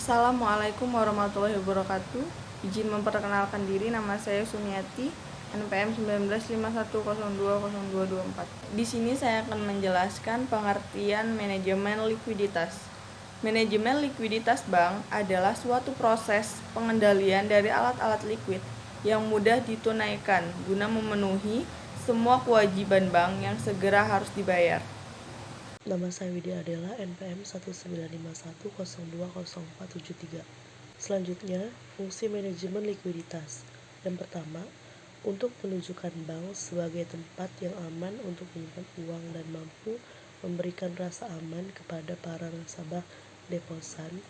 Assalamualaikum warahmatullahi wabarakatuh. Izin memperkenalkan diri, nama saya Sumiati, NPM 1951020224. Di sini saya akan menjelaskan pengertian manajemen likuiditas. Manajemen likuiditas bank adalah suatu proses pengendalian dari alat-alat likuid yang mudah ditunaikan guna memenuhi semua kewajiban bank yang segera harus dibayar. Nama saya Widya Adela, NPM 19510200473. Selanjutnya, fungsi manajemen likuiditas. Yang pertama, untuk menunjukkan bank sebagai tempat yang aman untuk menyimpan uang dan mampu memberikan rasa aman kepada para nasabah deposan,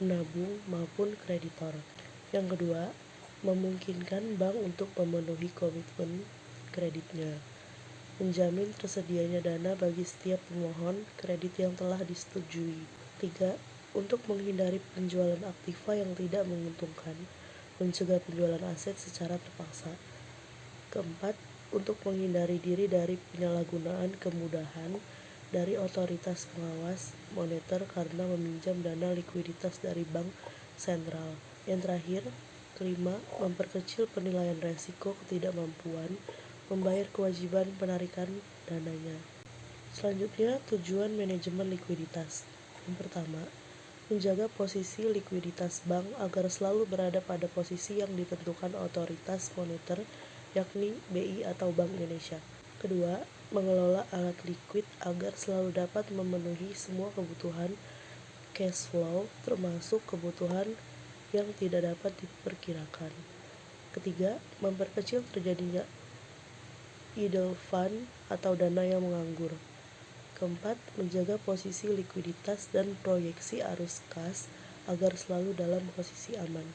penabung, maupun kreditor. Yang kedua, memungkinkan bank untuk memenuhi komitmen kreditnya, menjamin tersedianya dana bagi setiap pemohon kredit yang telah disetujui. 3. Untuk menghindari penjualan aktiva yang tidak menguntungkan, mencegah penjualan aset secara terpaksa. Keempat, untuk menghindari diri dari penyalahgunaan kemudahan dari otoritas pengawas moneter karena meminjam dana likuiditas dari bank sentral. Yang terakhir, kelima, memperkecil penilaian resiko ketidakmampuan membayar kewajiban penarikan dananya. Selanjutnya, tujuan manajemen likuiditas. Yang pertama, menjaga posisi likuiditas bank agar selalu berada pada posisi yang ditentukan otoritas moneter, yakni BI atau Bank Indonesia. Kedua, mengelola alat likuid agar selalu dapat memenuhi semua kebutuhan cash flow, termasuk kebutuhan yang tidak dapat diperkirakan. Ketiga, memperkecil terjadinya idle fund atau dana yang menganggur. Keempat, menjaga posisi likuiditas dan proyeksi arus kas agar selalu dalam posisi aman.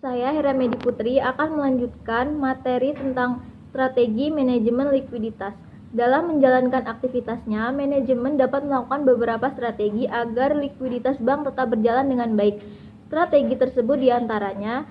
Saya Heramedi Putri akan melanjutkan materi tentang strategi manajemen likuiditas. Dalam menjalankan aktivitasnya, manajemen dapat melakukan beberapa strategi agar likuiditas bank tetap berjalan dengan baik. Strategi tersebut diantaranya,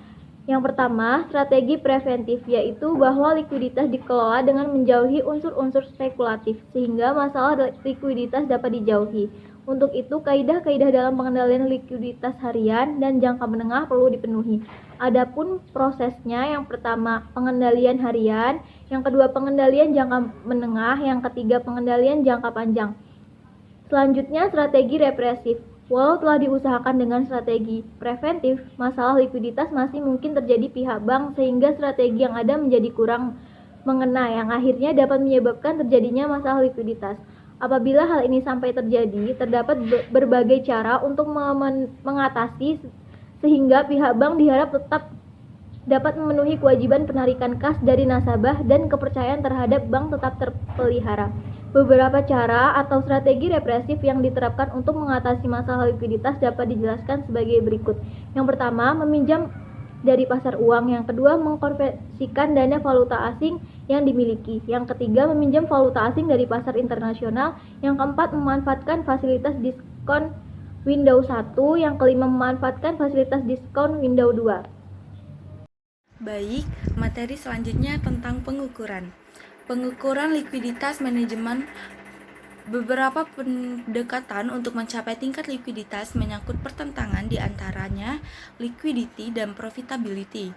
yang pertama, strategi preventif, yaitu bahwa likuiditas dikelola dengan menjauhi unsur-unsur spekulatif, sehingga masalah likuiditas dapat dijauhi. Untuk itu, kaidah-kaidah dalam pengendalian likuiditas harian dan jangka menengah perlu dipenuhi. Adapun prosesnya, yang pertama pengendalian harian, yang kedua pengendalian jangka menengah, yang ketiga pengendalian jangka panjang. Selanjutnya, strategi represif. Walau telah diusahakan dengan strategi preventif, masalah likuiditas masih mungkin terjadi pihak bank sehingga strategi yang ada menjadi kurang mengena yang akhirnya dapat menyebabkan terjadinya masalah likuiditas. Apabila hal ini sampai terjadi, terdapat berbagai cara untuk mengatasi sehingga pihak bank diharap tetap dapat memenuhi kewajiban penarikan kas dari nasabah dan kepercayaan terhadap bank tetap terpelihara. Beberapa cara atau strategi represif yang diterapkan untuk mengatasi masalah likuiditas dapat dijelaskan sebagai berikut. Yang pertama, meminjam dari pasar uang. Yang kedua, mengkonversikan dana valuta asing yang dimiliki. Yang ketiga, meminjam valuta asing dari pasar internasional. Yang keempat, memanfaatkan fasilitas diskon Windows 1. Yang kelima, memanfaatkan fasilitas diskon Windows 2. Baik, materi selanjutnya tentang pengukuran. Pengukuran likuiditas manajemen. Beberapa pendekatan untuk mencapai tingkat likuiditas menyangkut pertentangan di antaranya liquidity dan profitability.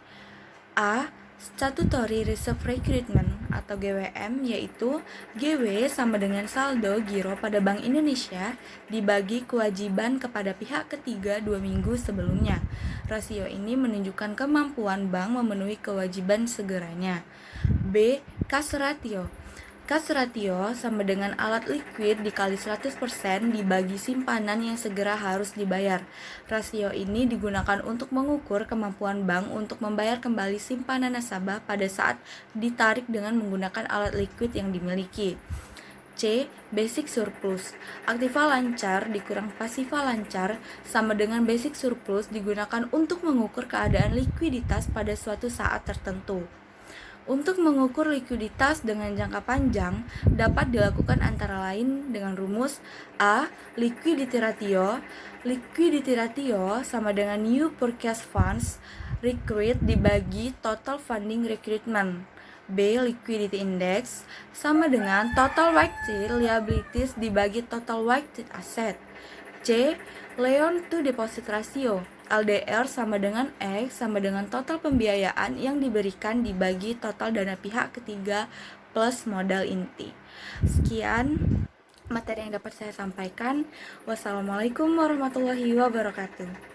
A. Statutory Reserve Requirement atau GWM, yaitu GW sama dengan saldo giro pada Bank Indonesia dibagi kewajiban kepada pihak ketiga 2 minggu sebelumnya. Rasio ini menunjukkan kemampuan bank memenuhi kewajiban segeranya. B. Cash ratio. Cash ratio sama dengan alat likuid dikali 100% dibagi simpanan yang segera harus dibayar. Rasio ini digunakan untuk mengukur kemampuan bank untuk membayar kembali simpanan nasabah pada saat ditarik dengan menggunakan alat likuid yang dimiliki. C. Basic surplus. Aktiva lancar dikurang pasiva lancar sama dengan basic surplus digunakan untuk mengukur keadaan likuiditas pada suatu saat tertentu. Untuk mengukur likuiditas dengan jangka panjang dapat dilakukan antara lain dengan rumus A. Liquidity ratio. Liquidity ratio sama dengan new purchase funds required dibagi total funding requirement. B. Liquidity index sama dengan total weighted liabilities dibagi total weighted asset. C. Loan to deposit ratio. LDR sama dengan X sama dengan total pembiayaan yang diberikan dibagi total dana pihak ketiga plus modal inti. Sekian materi yang dapat saya sampaikan. Wassalamualaikum warahmatullahi wabarakatuh.